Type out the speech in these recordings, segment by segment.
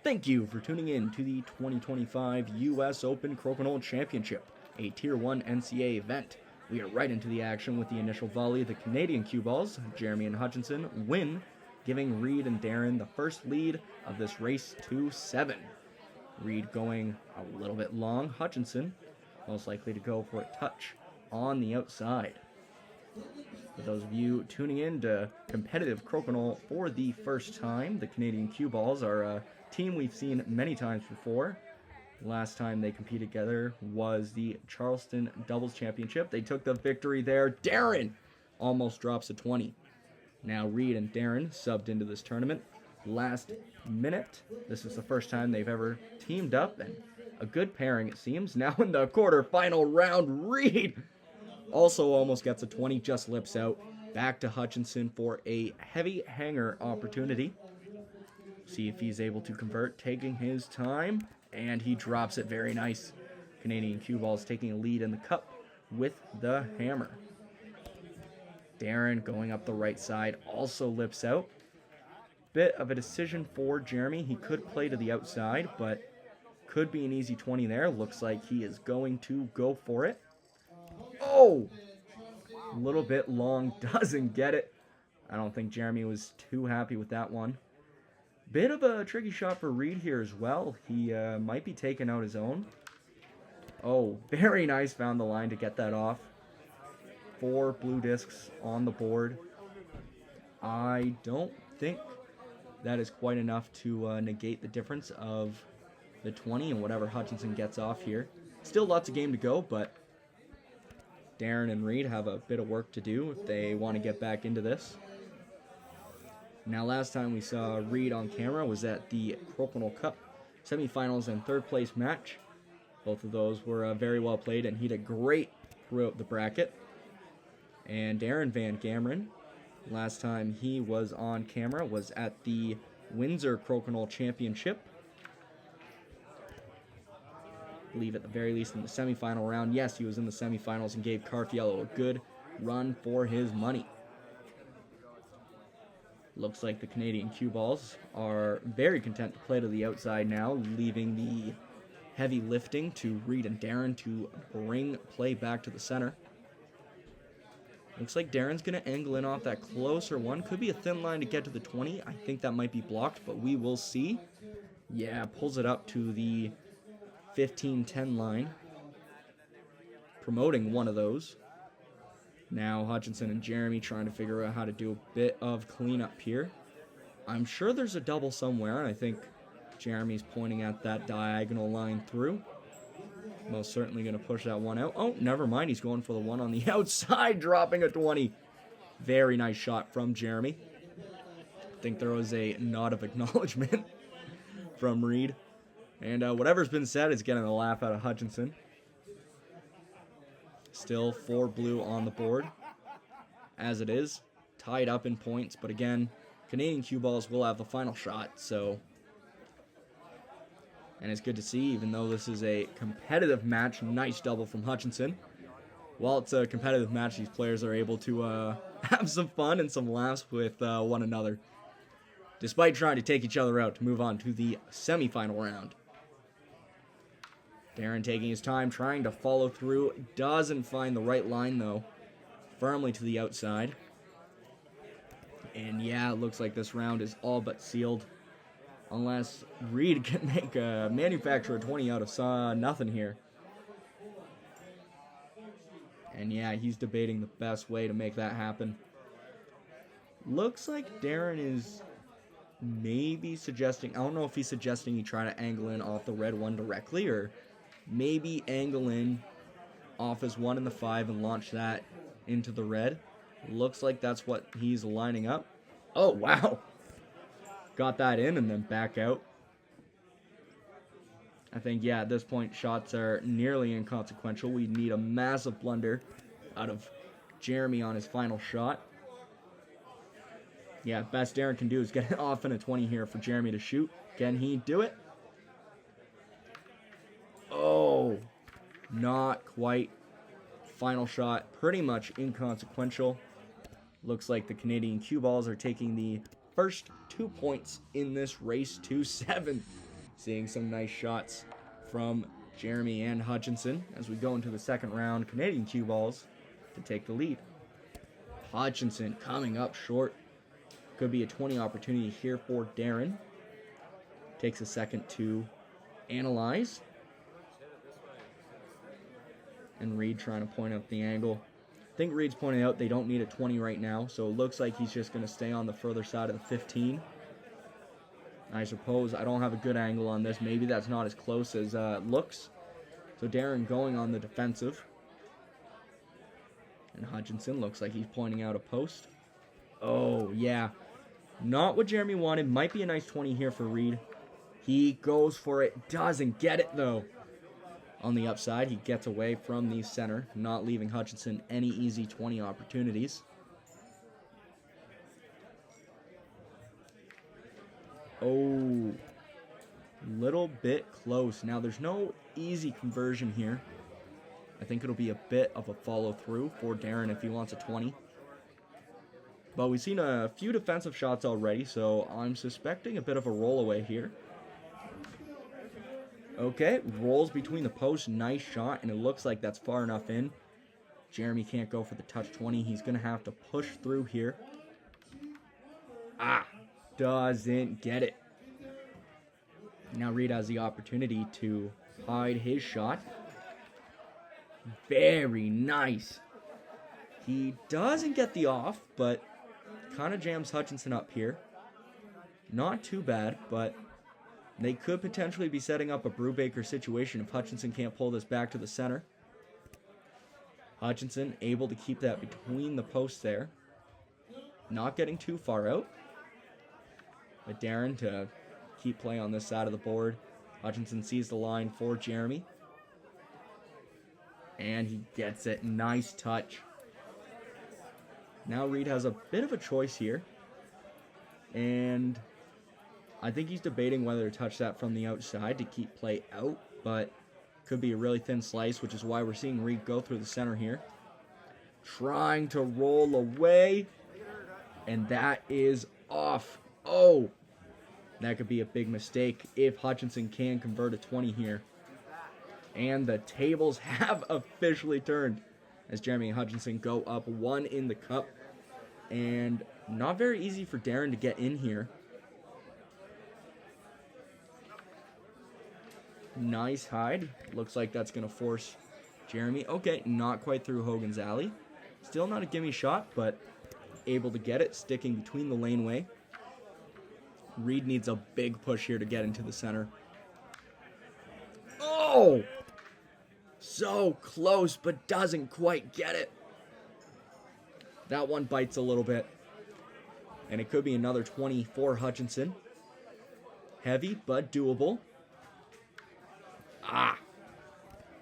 Thank you for tuning in to the 2025 US Open Crokinole Championship, a Tier 1 NCAA event. We are right into the action with the initial volley. The Canadian Cueballs, Jeremy and Hutchinson, win, giving Reid and Darin the first lead of this race to 7. Reid going a little bit long. Hutchinson most likely to go for a touch on the outside. For those of you tuning in to competitive crokinole for the first time, the Canadian Cueballs are a team we've seen many times before. Last time they competed together was the Charleston Doubles Championship. They took the victory there. Darin almost drops a 20. Now Reid and Darin subbed into this tournament last minute. This is the first time they've ever teamed up, and a good pairing it seems. Now in the quarterfinal round, Reid also almost gets a 20, just lips out. Back to Hutchinson for a heavy hanger opportunity. See if he's able to convert, taking his time, and he drops it very nice. Canadian Cueballs taking a lead in the cup with the hammer. Darin going up the right side, also lips out. Bit of a decision for Jeremy. He could play to the outside, but could be an easy 20 there. Looks like he is going to go for it. Oh! A little bit long, doesn't get it. I don't think Jeremy was too happy with that one. Bit of a tricky shot for Reid here as well. He might be taking out his own. Oh, very nice. Found the line to get that off. 4 blue discs on the board. I don't think that is quite enough to negate the difference of the 20 and whatever Hutchinson gets off here. Still lots of game to go, but Darin and Reid have a bit of work to do if they want to get back into this. Now, last time we saw Reid on camera was at the Crokinole Cup semifinals and third place match. Both of those were very well played, and he did great throughout the bracket. And Darren Van Gameren, last time he was on camera was at the Windsor Crokinole Championship. I believe at the very least in the semifinal round. Yes, he was in the semifinals and gave Carfiello a good run for his money. Looks like the Canadian Cueballs are very content to play to the outside now, leaving the heavy lifting to Reid and Darin to bring play back to the center. Looks like Darin's going to angle in off that closer one. Could be a thin line to get to the 20. I think that might be blocked, but we will see. Yeah, pulls it up to the 15-10 line, promoting one of those. Now Hutchinson and Jeremy trying to figure out how to do a bit of cleanup here. I'm sure there's a double somewhere. I think Jeremy's pointing at that diagonal line through. Most certainly going to push that one out. Oh, never mind. He's going for the one on the outside, dropping a 20. Very nice shot from Jeremy. I think there was a nod of acknowledgement from Reid. And whatever's been said is getting a laugh out of Hutchinson. Still 4 blue on the board, as it is. Tied up in points, but again, Canadian Cueballs will have the final shot, so. And it's good to see, even though this is a competitive match, nice double from Hutchinson. While it's a competitive match, these players are able to have some fun and some laughs with one another, despite trying to take each other out to move on to the semifinal round. Darin taking his time, trying to follow through. Doesn't find the right line, though. Firmly to the outside. And yeah, it looks like this round is all but sealed. Unless Reid can make a manufacturer 20 out of nothing here. And yeah, he's debating the best way to make that happen. Looks like Darin is maybe suggesting, I don't know if he's suggesting he try to angle in off the red one directly, or maybe angle in off his 1 in the 5 and launch that into the red. Looks like that's what he's lining up. Oh, wow. Got that in and then back out. I think, yeah, at this point, shots are nearly inconsequential. We need a massive blunder out of Jeremy on his final shot. Yeah, best Darin can do is get it off in a 20 here for Jeremy to shoot. Can he do it? Oh, not quite. Final shot, pretty much inconsequential. Looks like the Canadian Cueballs are taking the first 2 points in this race to 7. Seeing some nice shots from Jeremy and Hutchinson as we go into the second round. Canadian Cueballs to take the lead. Hutchinson coming up short. Could be a 20 opportunity here for Darin. Takes a second to analyze. And Reid trying to point out the angle. I think Reid's pointing out they don't need a 20 right now, so it looks like he's just going to stay on the further side of the 15. I suppose I don't have a good angle on this. Maybe that's not as close as it looks. So Darin going on the defensive. And Hutchinson looks like he's pointing out a post. Oh, yeah. Not what Jeremy wanted. Might be a nice 20 here for Reid. He goes for it. Doesn't get it, though. On the upside, he gets away from the center, not leaving Hutchinson any easy 20 opportunities. Oh, little bit close. Now, there's no easy conversion here. I think it'll be a bit of a follow-through for Darin if he wants a 20. But we've seen a few defensive shots already, so I'm suspecting a bit of a roll-away here. Okay, rolls between the posts, nice shot, and it looks like that's far enough in. Jeremy can't go for the touch 20. He's going to have to push through here. Doesn't get it. Now Reid has the opportunity to hide his shot. Very nice. He doesn't get the off, but kind of jams Hutchinson up here. Not too bad, but they could potentially be setting up a Brubaker situation if Hutchinson can't pull this back to the center. Hutchinson able to keep that between the posts there. Not getting too far out. But Darin to keep play on this side of the board. Hutchinson sees the line for Jeremy. And he gets it. Nice touch. Now Reid has a bit of a choice here. And I think he's debating whether to touch that from the outside to keep play out, but could be a really thin slice, which is why we're seeing Reid go through the center here. Trying to roll away, and that is off. Oh, that could be a big mistake if Hutchinson can convert a 20 here. And the tables have officially turned as Jeremy and Hutchinson go up one in the cup. And not very easy for Darin to get in here. Nice hide. Looks like that's going to force Jeremy. Okay, not quite through Hogan's alley. Still not a gimme shot, but able to get it, sticking between the laneway. Reid needs a big push here to get into the center. Oh! So close, but doesn't quite get it. That one bites a little bit. And it could be another 20 for Hutchinson. Heavy, but doable.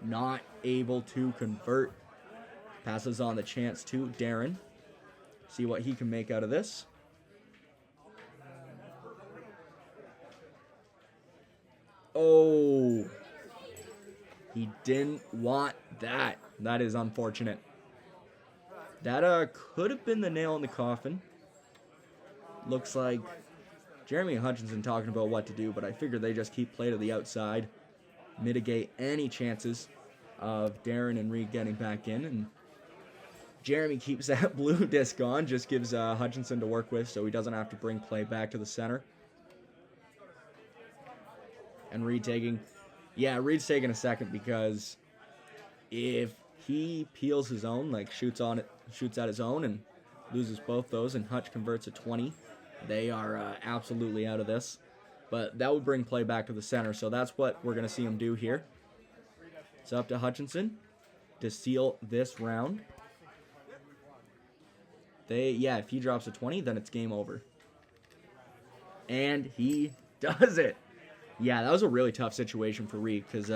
Not able to convert. Passes on the chance to Darin. See what he can make out of this. Oh. He didn't want that. That is unfortunate. That could have been the nail in the coffin. Looks like Jeremy and Hutchinson talking about what to do, but I figure they just keep play to the outside. Mitigate any chances of Darin and Reid getting back in. And Jeremy keeps that blue disc on, just gives Hutchinson to work with so he doesn't have to bring play back to the center. And Reid's taking a second because if he peels his own, like shoots at his own and loses both those and Hutch converts a 20, they are absolutely out of this. But that would bring play back to the center, so that's what we're going to see him do here. It's up to Hutchinson to seal this round. If he drops a 20, then it's game over. And he does it. Yeah, that was a really tough situation for Reid, because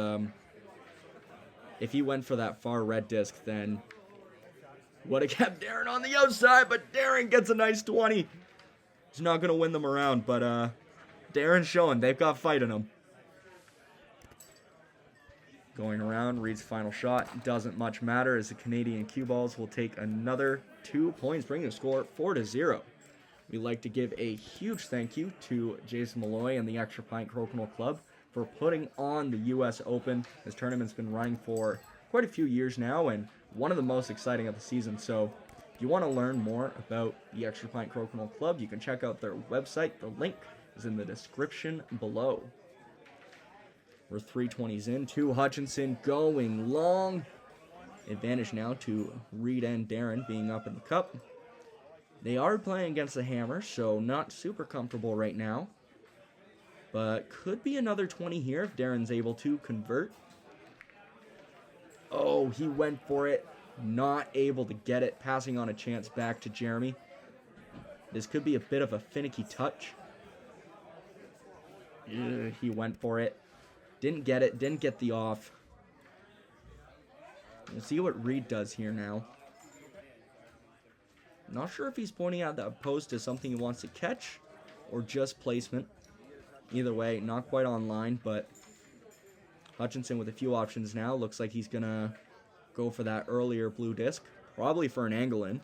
if he went for that far red disc, then would have kept Darin on the outside, but Darin gets a nice 20. He's not going to win them around, but Darin's showing they've got fight in them. Going around, Reid's final shot doesn't much matter as the Canadian Cueballs will take another 2 points, bringing the score 4-0. We'd like to give a huge thank you to Jason Malloy and the Extra Pint Crokinole Club for putting on the US Open. This tournament's been running for quite a few years now and one of the most exciting of the season. So if you want to learn more about the Extra Pint Crokinole Club, you can check out their website. The link is in the description below. We're 320s in to Hutchinson going long. Advantage now to Reid and Darin being up in the cup. They are playing against the hammer, so not super comfortable right now. But could be another 20 here if Darin's able to convert. Oh, he went for it. Not able to get it. Passing on a chance back to Jeremy. This could be a bit of a finicky touch. He went for it. Didn't get it. Didn't get the off. We'll see what Reid does here now. Not sure if he's pointing out that post as something he wants to catch or just placement. Either way, not quite online, but Hutchinson with a few options now. Looks like he's going to go for that earlier blue disc. Probably for an angle in.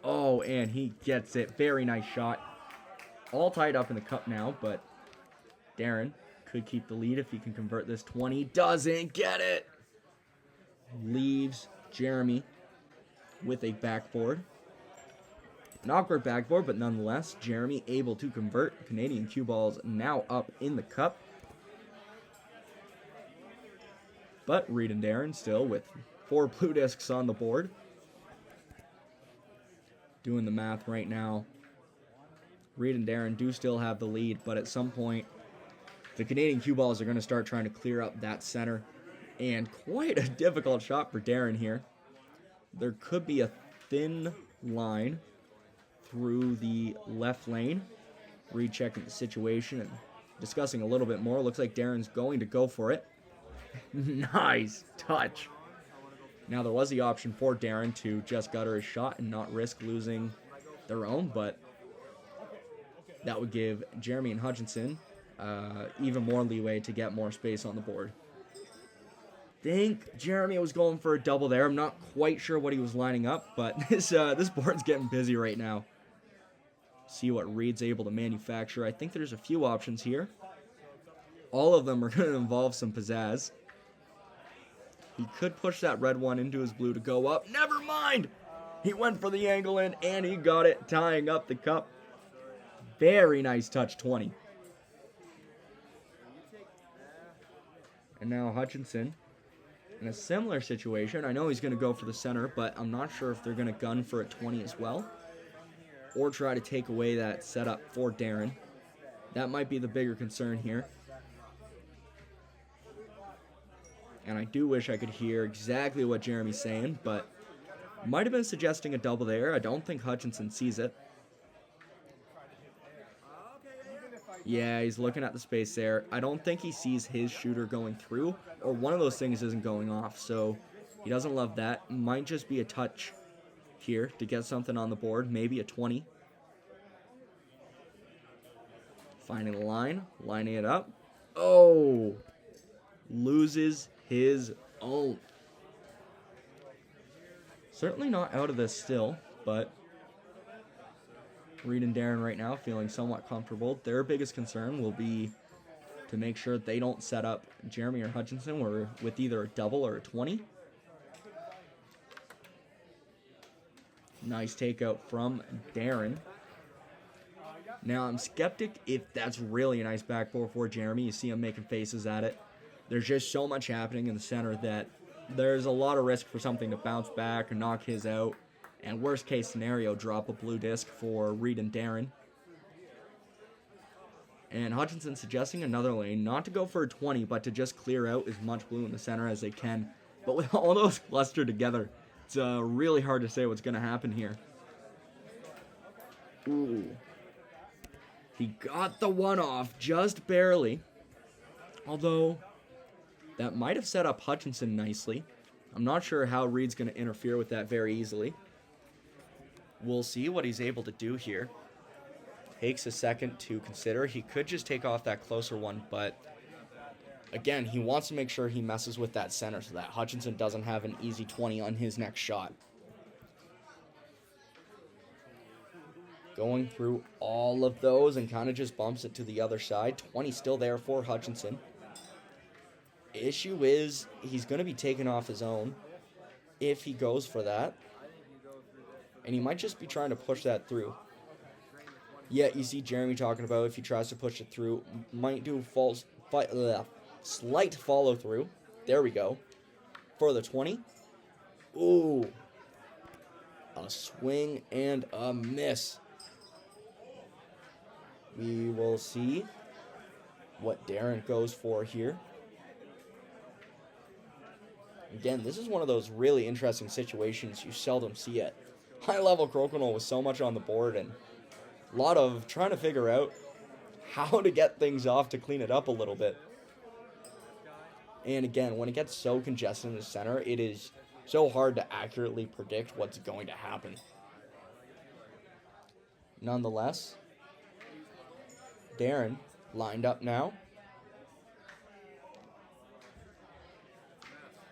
Oh, and he gets it. Very nice shot. All tied up in the cup now, but Darin could keep the lead if he can convert this 20. Doesn't get it. Leaves Jeremy with a backboard. An awkward backboard, but nonetheless, Jeremy able to convert. Canadian Cueballs now up in the cup. But Reid and Darin still with 4 blue discs on the board. Doing the math right now. Reid and Darin do still have the lead, but at some point, the Canadian Cueballs are going to start trying to clear up that center. And quite a difficult shot for Darin here. There could be a thin line through the left lane. Reid checking the situation and discussing a little bit more. Looks like Darin's going to go for it. Nice touch. Now there was the option for Darin to just gutter his shot and not risk losing their own, but that would give Jeremy and Hutchinson even more leeway to get more space on the board. Think Jeremy was going for a double there. I'm not quite sure what he was lining up, but this board's getting busy right now. See what Reid's able to manufacture. I think there's a few options here. All of them are going to involve some pizzazz. He could push that red one into his blue to go up. Never mind! He went for the angle in, and he got it, tying up the cup. Very nice touch, 20. And now Hutchinson in a similar situation. I know he's going to go for the center, but I'm not sure if they're going to gun for a 20 as well. Or try to take away that setup for Darin. That might be the bigger concern here. And I do wish I could hear exactly what Jeremy's saying, but might have been suggesting a double there. I don't think Hutchinson sees it. Yeah, he's looking at the space there. I don't think he sees his shooter going through, or one of those things isn't going off, so he doesn't love that. Might just be a touch here to get something on the board, maybe a 20. Finding the line, lining it up. Oh! Loses his own. Certainly not out of this still, but Reid and Darin right now feeling somewhat comfortable. Their biggest concern will be to make sure they don't set up Jeremy or Hutchinson with either a double or a 20. Nice takeout from Darin. Now I'm skeptic if that's really a nice backboard for Jeremy. You see him making faces at it. There's just so much happening in the center that there's a lot of risk for something to bounce back and knock his out. And worst case scenario, drop a blue disc for Reid and Darin. And Hutchinson suggesting another lane, not to go for a 20, but to just clear out as much blue in the center as they can. But with all those clustered together, it's really hard to say what's going to happen here. Ooh. He got the one off, just barely. Although, that might have set up Hutchinson nicely. I'm not sure how Reid's going to interfere with that very easily. We'll see what he's able to do here. Takes a second to consider. He could just take off that closer one, but again, he wants to make sure he messes with that center so that Hutchinson doesn't have an easy 20 on his next shot. Going through all of those and kind of just bumps it to the other side. 20 still there for Hutchinson. Issue is he's going to be taken off his own if he goes for that. And he might just be trying to push that through. Yeah, you see Jeremy talking about if he tries to push it through, might do slight follow through. There we go. For the 20. Ooh. A swing and a miss. We will see what Darin goes for here. Again, this is one of those really interesting situations you seldom see at high-level crokinole with so much on the board and a lot of trying to figure out how to get things off to clean it up a little bit. And again, when it gets so congested in the center, it is so hard to accurately predict what's going to happen. Nonetheless, Darin lined up now.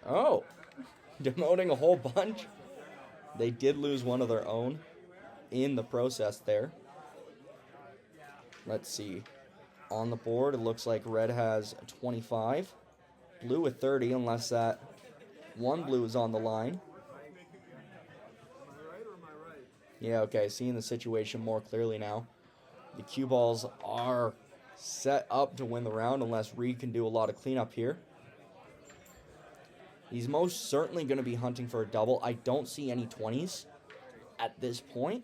Oh, demoting a whole bunch. They did lose one of their own in the process there. Let's see. On the board, it looks like red has 25. Blue with 30, unless that one blue is on the line. Yeah, okay, seeing the situation more clearly now. The Cueballs are set up to win the round unless Reid can do a lot of cleanup here. He's most certainly going to be hunting for a double. I don't see any 20s at this point.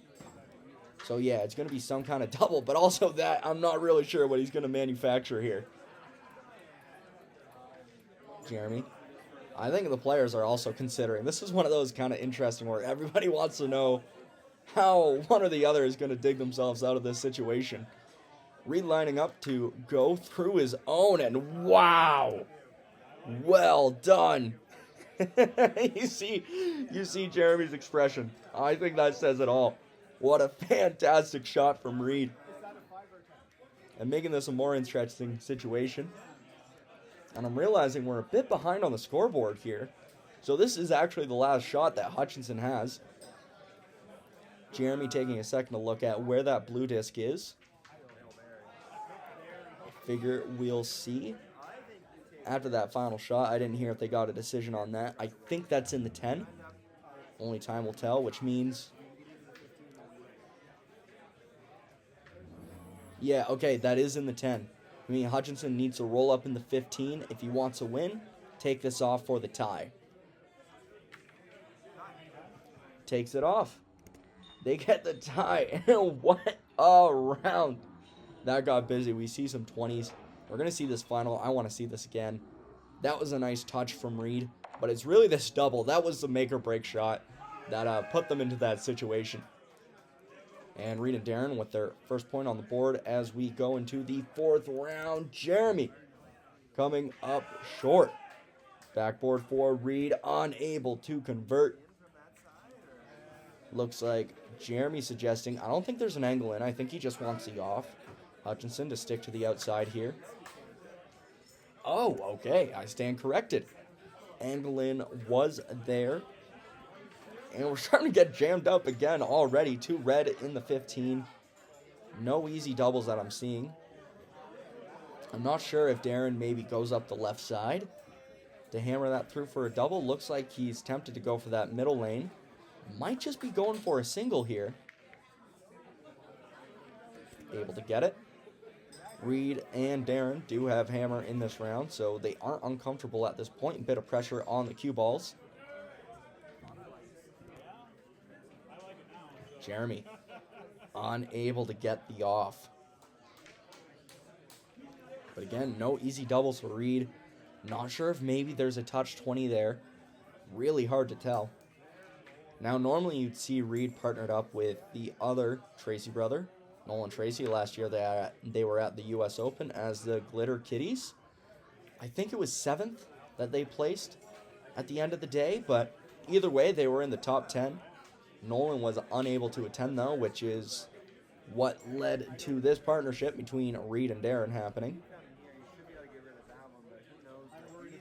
So yeah, it's going to be some kind of double, but also that I'm not really sure what he's going to manufacture here. Jeremy. I think the players are also considering. This is one of those kind of interesting where everybody wants to know how one or the other is going to dig themselves out of this situation. Reid lining up to go through his own, and wow! Well done. You see Jeremy's expression. I think that says it all. What a fantastic shot from Reid. And making this a more interesting situation. And I'm realizing we're a bit behind on the scoreboard here. So this is actually the last shot that Hutchinson has. Jeremy taking a second to look at where that blue disc is. I figure we'll see. After that final shot, I didn't hear if they got a decision on that. I think that's in the 10. Only time will tell, which means... Yeah, okay, that is in the 10. I mean, Hutchinson needs to roll up in the 15 if he wants to win. Take this off for the tie. Takes it off. They get the tie. What a round. That got busy. We see some 20s. We're going to see this final. I want to see this again. That was a nice touch from Reid, but it's really this double. That was the make-or-break shot that put them into that situation. And Reid and Darin with their first point on the board as we go into the fourth round. Jeremy coming up short. Backboard for Reid, unable to convert. Looks like Jeremy suggesting, I don't think there's an angle in. I think he just wants the off. Hutchinson to stick to the outside here. Oh, okay. I stand corrected. Angle in was there. And we're starting to get jammed up again already. 2 red in the 15. No easy doubles that I'm seeing. I'm not sure if Darin maybe goes up the left side to hammer that through for a double. Looks like he's tempted to go for that middle lane. Might just be going for a single here. Able to get it. Reid and Darin do have hammer in this round, so they aren't uncomfortable at this point. A bit of pressure on the Cueballs. Jeremy unable to get the off. But again, no easy doubles for Reid. Not sure if maybe there's a touch 20 there. Really hard to tell. Now, normally you'd see Reid partnered up with the other Tracey brother, Nolan Tracey. Last year they were at the US Open as the Glitter Kitties. I think it was 7th that they placed at the end of the day, but either way, they were in the top 10. Nolan was unable to attend, though, which is what led to this partnership between Reid and Darin happening.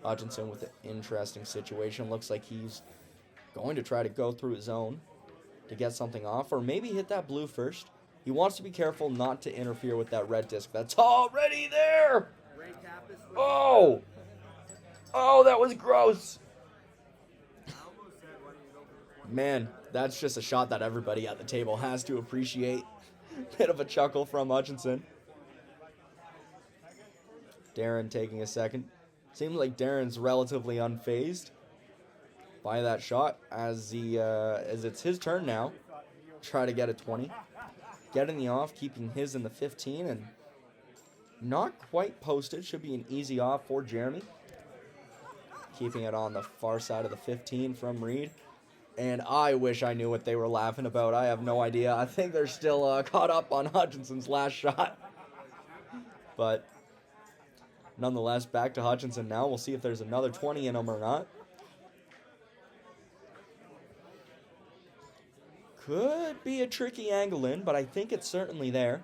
Hutchinson with an interesting situation. Looks like he's going to try to go through his own to get something off, or maybe hit that blue first. He wants to be careful not to interfere with that red disc that's already there. Oh! Oh, that was gross. Man, that's just a shot that everybody at the table has to appreciate. Bit of a chuckle from Hutchinson. Darin taking a second. Seems like Darin's relatively unfazed by that shot as it's his turn now. Try to get a 20. Getting the off, keeping his in the 15, and not quite posted. Should be an easy off for Jeremy. Keeping it on the far side of the 15 from Reid. And I wish I knew what they were laughing about. I have no idea. I think they're still caught up on Hutchinson's last shot. But nonetheless, back to Hutchinson now. We'll see if there's another 20 in him or not. Could be a tricky angle in, but I think it's certainly there.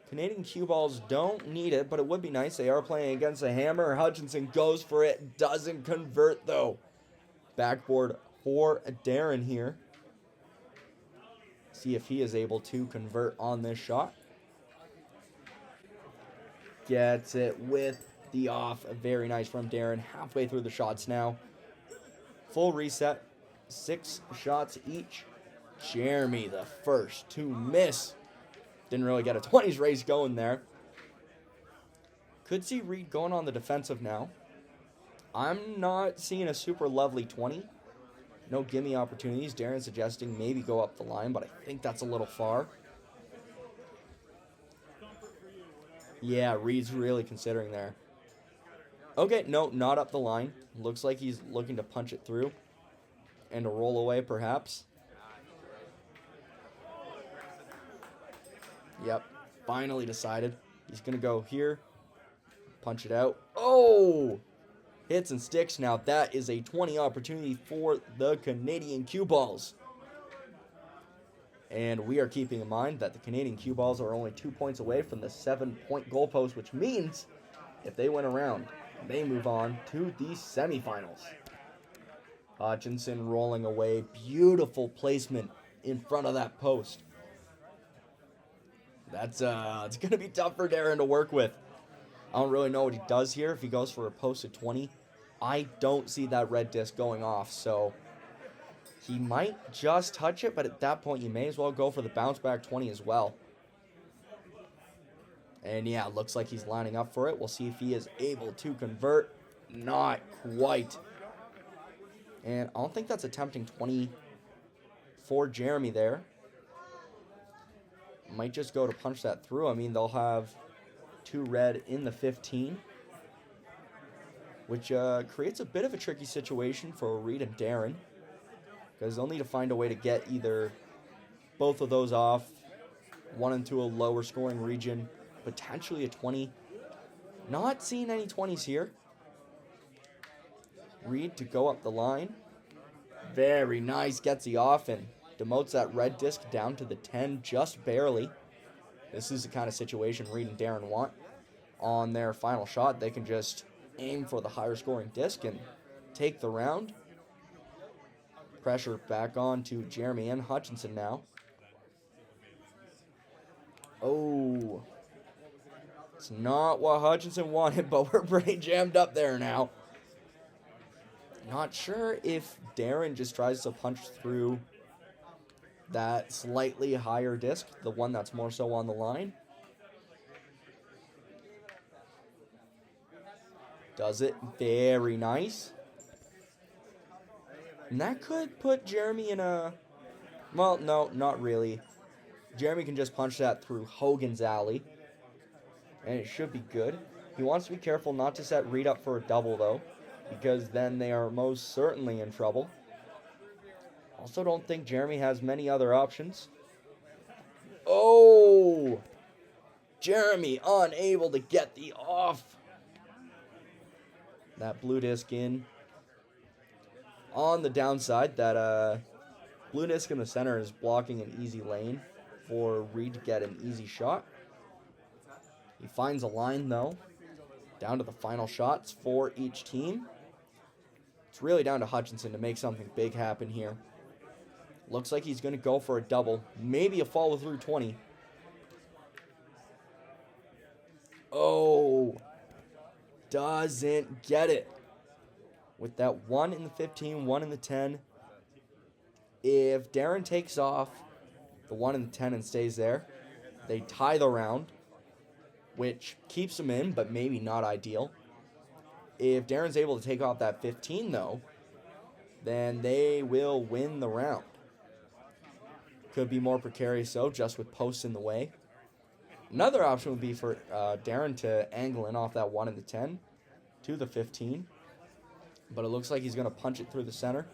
Canadian Cueballs don't need it, but it would be nice. They are playing against a hammer. Hutchinson goes for it. Doesn't convert, though. Backboard for Darin here. See if he is able to convert on this shot. Gets it with the off. Very nice from Darin. Halfway through the shots now. Full reset. 6 shots each. Jeremy, the first to miss. Didn't really get a 20s race going there. Could see Reid going on the defensive now. I'm not seeing a super lovely 20. No gimme opportunities. Darin suggesting maybe go up the line, but I think that's a little far. Yeah, Reid's really considering there. Okay, no, not up the line. Looks like he's looking to punch it through. And a roll away, perhaps. Yep, finally decided. He's going to go here. Punch it out. Oh! Hits and sticks now. That is a 20 opportunity for the Canadian Cueballs. And we are keeping in mind that the Canadian Cueballs are only 2 points away from the 7-point goalpost, which means if they win a round, they move on to the semifinals. Hutchinson rolling away. Beautiful placement in front of that post. That's it's going to be tough for Darin to work with. I don't really know what he does here. If he goes for a posted 20, I don't see that red disc going off. So he might just touch it, but at that point you may as well go for the bounce back 20 as well. And yeah, it looks like he's lining up for it. We'll see if he is able to convert. Not quite. And I don't think that's a tempting 20 for Jeremy there. Might just go to punch that through. I mean, they'll have 2 red in the 15. Which creates a bit of a tricky situation for Reid and Darin. Because they'll need to find a way to get either both of those off. One into a lower scoring region. Potentially a 20. Not seeing any 20s here. Reid to go up the line. Very nice. Gets the off and demotes that red disc down to the 10 just barely. This is the kind of situation Reid and Darin want. On their final shot, they can just aim for the higher scoring disc and take the round. Pressure back on to Jeremy and Hutchinson now. Oh. It's not what Hutchinson wanted, but we're pretty jammed up there now. Not sure if Darin just tries to punch through that slightly higher disc, the one that's more so on the line. Does it. Very nice. And that could put Jeremy in a... Well, no, not really. Jeremy can just punch that through Hogan's alley. And it should be good. He wants to be careful not to set Reid up for a double, though. Because then they are most certainly in trouble. Also don't think Jeremy has many other options. Oh! Jeremy unable to get the off. That blue disc in. On the downside, that blue disc in the center is blocking an easy lane for Reid to get an easy shot. He finds a line, though. Down to the final shots for each team. It's really down to Hutchinson to make something big happen here. Looks like he's going to go for a double. Maybe a follow-through 20. Oh, doesn't get it. With that 1 in the 15, 1 in the 10. If Darin takes off the 1 in the 10 and stays there, they tie the round, which keeps him in, but maybe not ideal. If Darin's able to take off that 15, though, then they will win the round. Could be more precarious, though, just with posts in the way. Another option would be for Darin to angle in off that 1 in the 10 to the 15. But it looks like he's going to punch it through the center.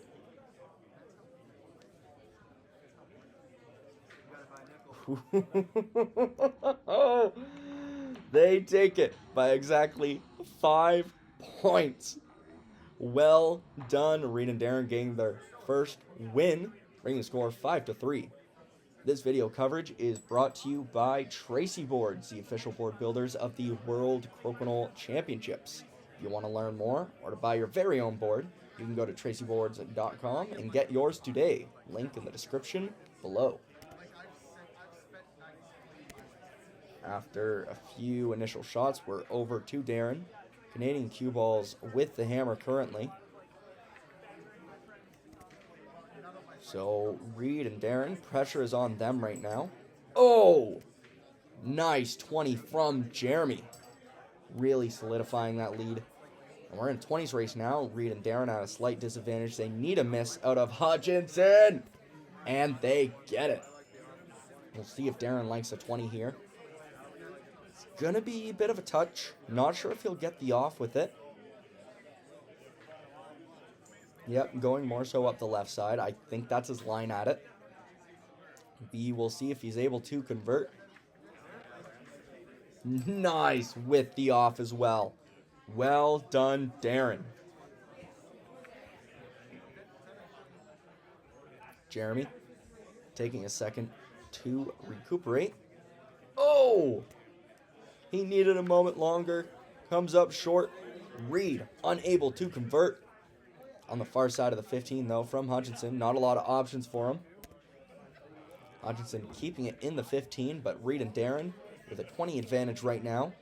They take it by exactly 5 points. Well done, Reid and Darin getting their first win, bringing the score 5-3. This video coverage is brought to you by Tracey Boards, the official board builders of the World Crokinole Championships. If you want to learn more or to buy your very own board, you can go to traceyboards.com and get yours today. Link in the description below. After a few initial shots, we're over to Darin. Canadian Cueballs with the hammer currently. So Reid and Darin, pressure is on them right now. Oh! Nice 20 from Jeremy. Really solidifying that lead. And we're in a 20s race now. Reid and Darin at a slight disadvantage. They need a miss out of Hutchinson. And they get it. We'll see if Darin likes a 20 here. It's going to be a bit of a touch. Not sure if he'll get the off with it. Yep, going more so up the left side. I think that's his line at it. B, we'll see if he's able to convert. Nice with the off as well. Well done, Darin. Jeremy taking a second to recuperate. Oh! He needed a moment longer. Comes up short. Reid unable to convert. On the far side of the 15, though, from Hutchinson. Not a lot of options for him. Hutchinson keeping it in the 15, but Reid and Darin with a 20 advantage right now.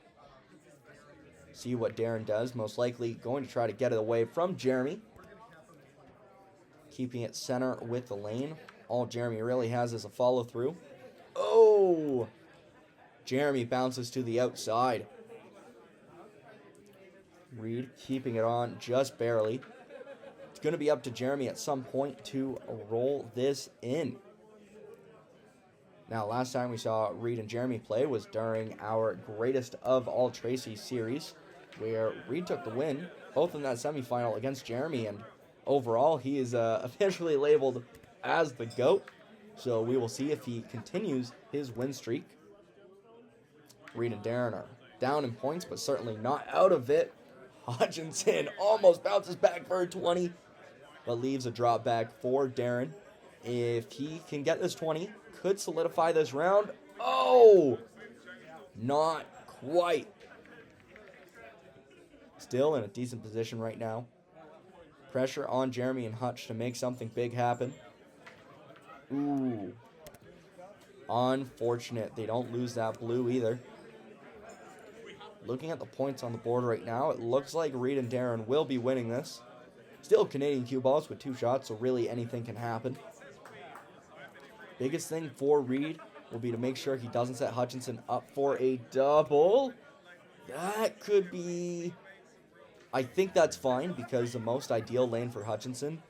See what Darin does. Most likely going to try to get it away from Jeremy. Keeping it center with the lane. All Jeremy really has is a follow-through. Oh! Jeremy bounces to the outside. Reid keeping it on just barely. It's going to be up to Jeremy at some point to roll this in. Now, last time we saw Reid and Jeremy play was during our Greatest of All Tracey series, where Reid took the win, both in that semifinal against Jeremy, and overall he is officially labeled as the GOAT. So we will see if he continues his win streak. Reid and Darin are down in points, but certainly not out of it. Hutchinson almost bounces back for a 20, but leaves a drop back for Darin. If he can get this 20, could solidify this round. Oh! Not quite. Still in a decent position right now. Pressure on Jeremy and Hutch to make something big happen. Ooh. Unfortunate. They don't lose that blue either. Looking at the points on the board right now, it looks like Reid and Darin will be winning this. Still Canadian Cueballs with 2 shots, so really anything can happen. Biggest thing for Reid will be to make sure he doesn't set Hutchinson up for a double. That could be... I think that's fine because the most ideal lane for Hutchinson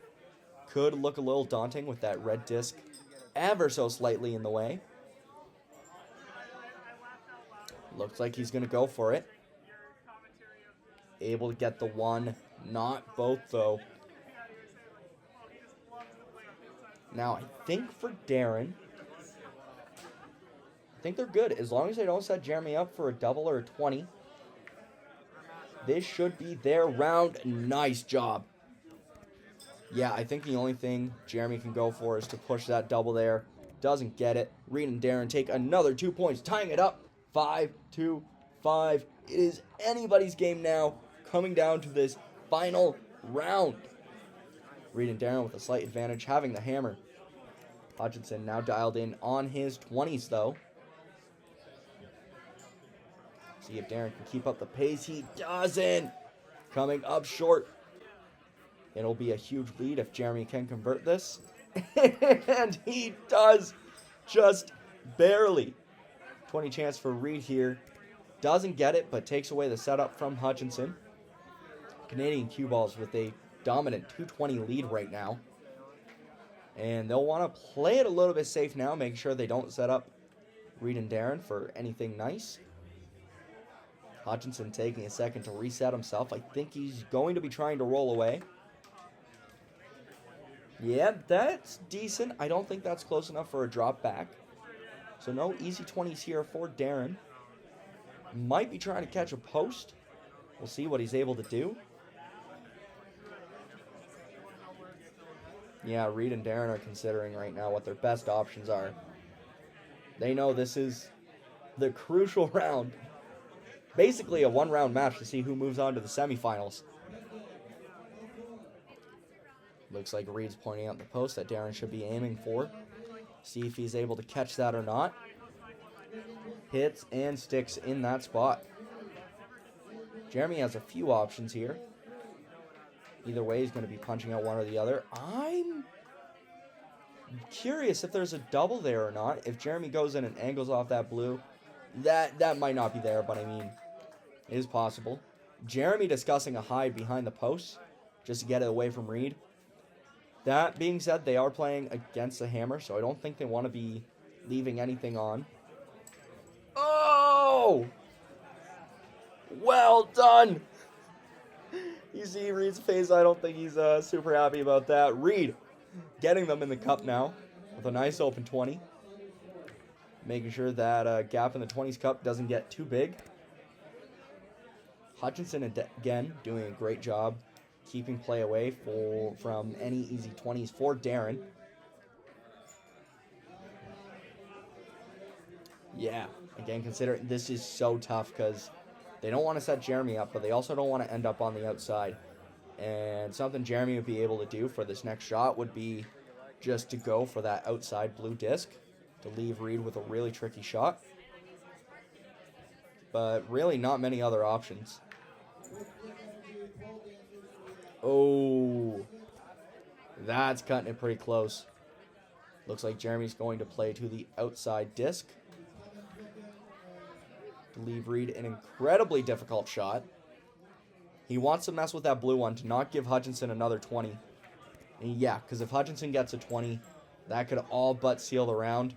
could look a little daunting with that red disc ever so slightly in the way. Looks like he's going to go for it. Able to get the one, not both though. Now, I think for Darin, I think they're good. As long as they don't set Jeremy up for a double or a 20, this should be their round. Nice job. Yeah, I think the only thing Jeremy can go for is to push that double there. Doesn't get it. Reid and Darin take another 2 points, tying it up. 5-5. It is anybody's game now, coming down to this final round. Reid and Darin with a slight advantage, having the hammer. Hutchinson now dialed in on his 20s, though. See if Darin can keep up the pace. He doesn't. Coming up short. It'll be a huge lead if Jeremy can convert this. And he does. Just barely. 20 chance for Reid here. Doesn't get it, but takes away the setup from Hutchinson. Canadian Cueballs with a dominant 220 lead right now. And they'll want to play it a little bit safe now, make sure they don't set up Reid and Darin for anything nice. Hutchinson taking a second to reset himself. I think he's going to be trying to roll away. Yeah, that's decent. I don't think that's close enough for a drop back. So no easy 20s here for Darin. Might be trying to catch a post. We'll see what he's able to do. Yeah, Reid and Darin are considering right now what their best options are. They know this is the crucial round. Basically a one-round match to see who moves on to the semifinals. Looks like Reid's pointing out the post that Darin should be aiming for. See if he's able to catch that or not. Hits and sticks in that spot. Jeremy has a few options here. Either way, he's going to be punching out one or the other. I'm curious if there's a double there or not. If Jeremy goes in and angles off that blue, that might not be there, but I mean, it is possible. Jeremy discussing a hide behind the post just to get it away from Reid. That being said, they are playing against the hammer, so I don't think they want to be leaving anything on. Oh! Well done! You see Reid's face, I don't think he's super happy about that. Reid getting them in the cup now with a nice open 20. Making sure that gap in the 20s cup doesn't get too big. Hutchinson again doing a great job keeping play away from any easy 20s for Darin. Yeah, again, consider this is so tough because they don't want to set Jeremy up, but they also don't want to end up on the outside. And something Jeremy would be able to do for this next shot would be just to go for that outside blue disc to leave Reid with a really tricky shot. But really not many other options. Oh, that's cutting it pretty close. Looks like Jeremy's going to play to the outside disc to leave Reid an incredibly difficult shot. He wants to mess with that blue one to not give Hutchinson another 20. And yeah, because if Hutchinson gets a 20, that could all but seal the round.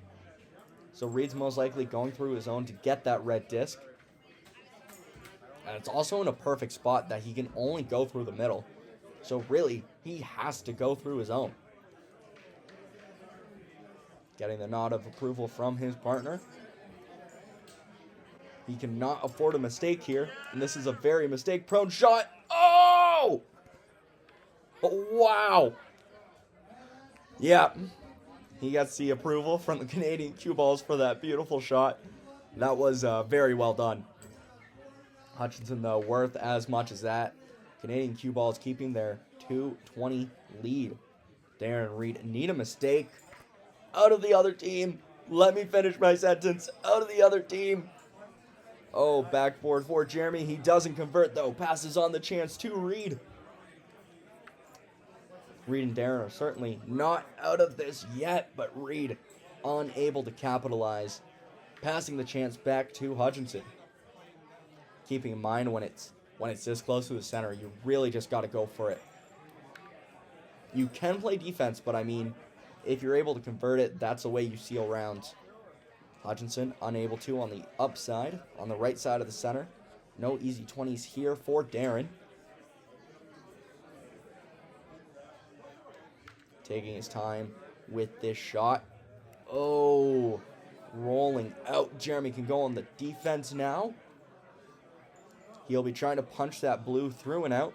So Reid's most likely going through his own to get that red disc. And it's also in a perfect spot that he can only go through the middle. So really, he has to go through his own. Getting the nod of approval from his partner. He cannot afford a mistake here. And this is a very mistake-prone shot. Oh! Oh, wow. Yeah. He gets the approval from the Canadian Cueballs for that beautiful shot. That was very well done. Hutchinson, though, worth as much as that. Canadian Cueballs keeping their 2-20 lead. Darin and Reid need a mistake. Out of the other team. Let me finish my sentence. Out of the other team. Oh, backboard for Jeremy. He doesn't convert, though. Passes on the chance to Reid. Reid and Darin are certainly not out of this yet, but Reid unable to capitalize. Passing the chance back to Hutchinson. Keeping in mind when it's this close to the center, you really just got to go for it. You can play defense, but I mean, if you're able to convert it, that's the way you seal rounds. Hutchinson unable to on the upside, on the right side of the center. No easy 20s here for Darin. Taking his time with this shot. Oh, rolling out. Jeremy can go on the defense now. He'll be trying to punch that blue through and out.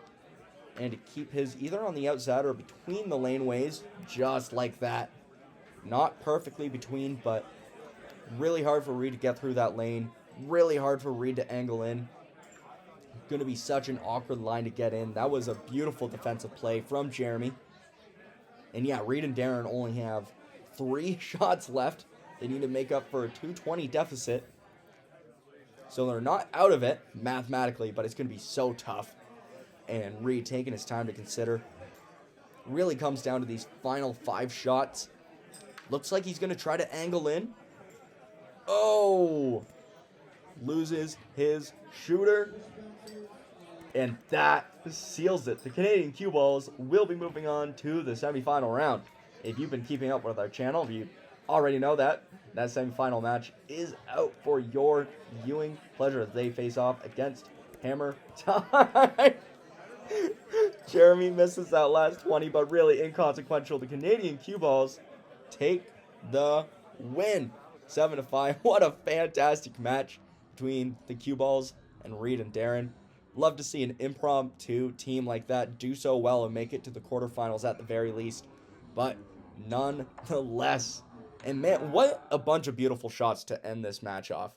And to keep his either on the outside or between the laneways. Just like that. Not perfectly between, but really hard for Reid to get through that lane. Really hard for Reid to angle in. Going to be such an awkward line to get in. That was a beautiful defensive play from Jeremy. And yeah, Reid and Darin only have 3 shots left. They need to make up for a 220 deficit. So they're not out of it mathematically, but it's going to be so tough. And Reid taking his time to consider. Really comes down to these final 5 shots. Looks like he's going to try to angle in. Oh! Loses his shooter. And that seals it. The Canadian Cueballs will be moving on to the semifinal round. If you've been keeping up with our channel, if you already know that semifinal match is out for your viewing pleasure as they face off against Hammer Time. Jeremy misses that last 20, but really inconsequential. The Canadian Cueballs take the win. 7-5. What a fantastic match between the Cueballs and Reid and Darin. Love to see an impromptu team like that do so well and make it to the quarterfinals at the very least. But nonetheless, and man, what a bunch of beautiful shots to end this match off.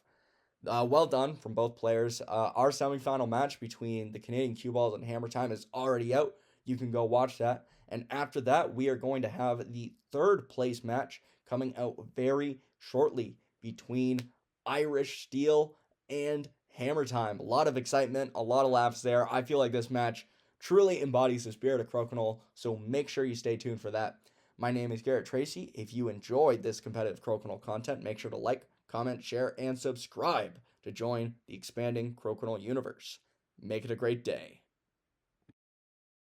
Well done from both players. Our semifinal match between the Canadian Cueballs and Hammer Time is already out. You can go watch that. And after that, we are going to have the 3rd place match coming out very shortly between Irish Steel and Hammer Time. A lot of excitement, a lot of laughs there. I feel like this match truly embodies the spirit of Crokinole, so make sure you stay tuned for that. My name is Garret Tracey. If you enjoyed this competitive Crokinole content, make sure to like, comment, share, and subscribe to join the expanding Crokinole universe. Make it a great day.